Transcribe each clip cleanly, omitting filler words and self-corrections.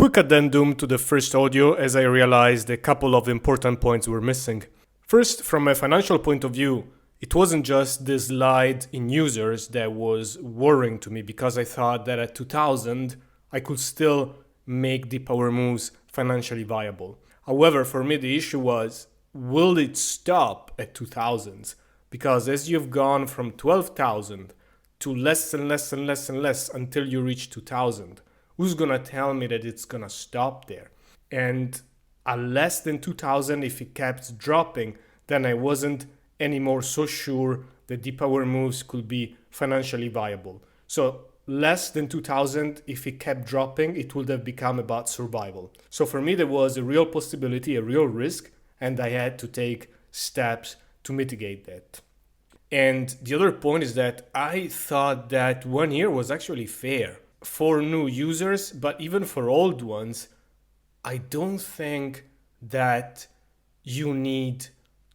quick addendum to the first audio as I realized a couple of important points were missing. First, from a financial point of view, it wasn't just the slide in users that was worrying to me because I thought that at 2000 I could still make Deep Power Moves financially viable. However, for me the issue was, will it stop at 2000s? Because as you've gone from 12,000 to less and less and less and less until you reach 2000, who's gonna tell me that it's gonna stop there? And at less than 2000, if it kept dropping, then I wasn't anymore so sure that Deep Power Moves could be financially viable. So less than 2000, if it kept dropping, it would have become about survival. So for me, there was a real possibility, a real risk, and I had to take steps to mitigate that. And the other point is that I thought that 1 year was actually fair for new users, but even for old ones, I don't think that you need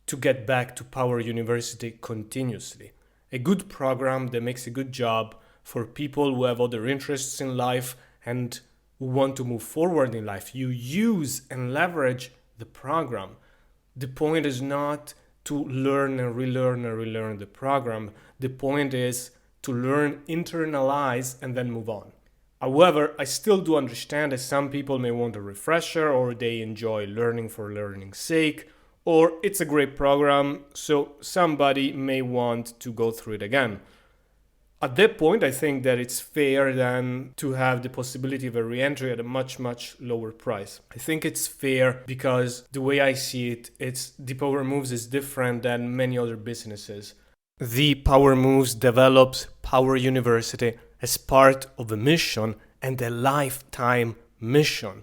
to get back to Power University continuously. A good program that makes a good job for people who have other interests in life and who want to move forward in life. You use and leverage the program. The point is not to learn and relearn the program. The point is to learn, internalize, and then move on. However, I still do understand that some people may want a refresher, or they enjoy learning for learning's sake, or it's a great program, so somebody may want to go through it again. At that point, I think that it's fair then to have the possibility of a re-entry at a much, much lower price. I think it's fair because the way I see it, Deep Power Moves is different than many other businesses. Deep Power Moves develops Power University as part of a mission and a lifetime mission.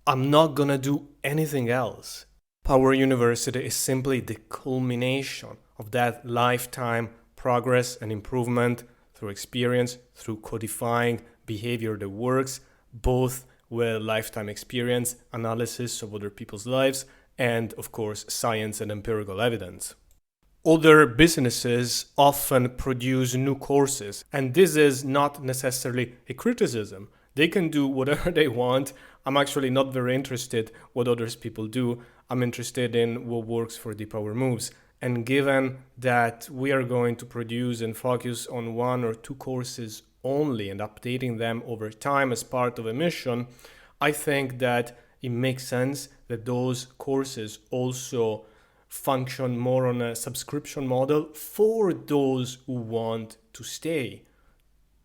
I'm not gonna do anything else. Power University is simply the culmination of that lifetime progress and improvement through experience, through codifying behavior that works, both with lifetime experience, analysis of other people's lives, and of course, science and empirical evidence. Other businesses often produce new courses, and this is not necessarily a criticism. They can do whatever they want. I'm actually not very interested what others people do. I'm interested in what works for Deep Power Moves. And given that we are going to produce and focus on 1 or 2 courses only and updating them over time as part of a mission, I think that it makes sense that those courses also function more on a subscription model for those who want to stay.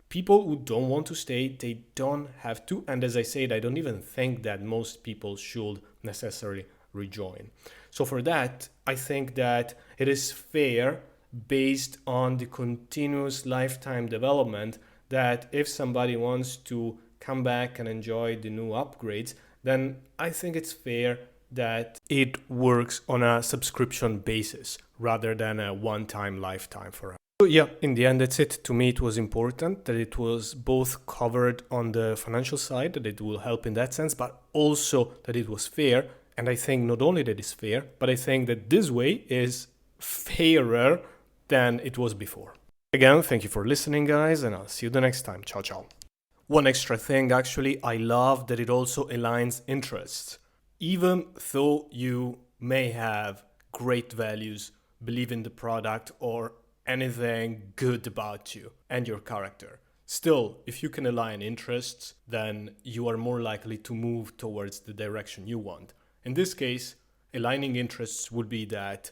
People who don't want to stay, they don't have to. And as I said, I don't even think that most people should necessarily rejoin. So for that, I think that it is fair based on the continuous lifetime development that if somebody wants to come back and enjoy the new upgrades, then I think it's fair that it works on a subscription basis rather than a one-time lifetime for us. So yeah, in the end, that's it. To me, it was important that it was both covered on the financial side, that it will help in that sense, but also that it was fair. And I think not only that it's fair, but I think that this way is fairer than it was before. Again, thank you for listening, guys, and I'll see you the next time. Ciao, ciao. One extra thing, actually, I love that it also aligns interests. Even though you may have great values, believe in the product, or anything good about you and your character, still, if you can align interests, then you are more likely to move towards the direction you want. In this case, aligning interests would be that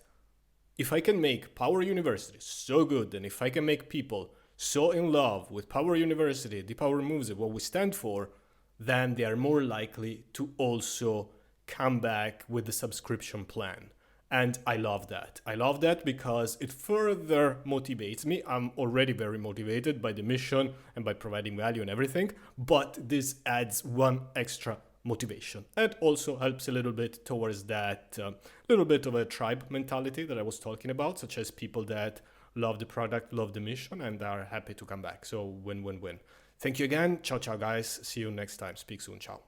if I can make Power University so good, and if I can make people so in love with Power University, Deep Power Moves, what we stand for, then they are more likely to also come back with the subscription plan. And I love that. I love that because it further motivates me. I'm already very motivated by the mission and by providing value and everything, but this adds one extra motivation. It also helps a little bit towards that little bit of a tribe mentality that I was talking about, such as people that love the product, love the mission, and are happy to come back. So win-win-win. Thank you again. Ciao, ciao, guys. See you next time. Speak soon. Ciao.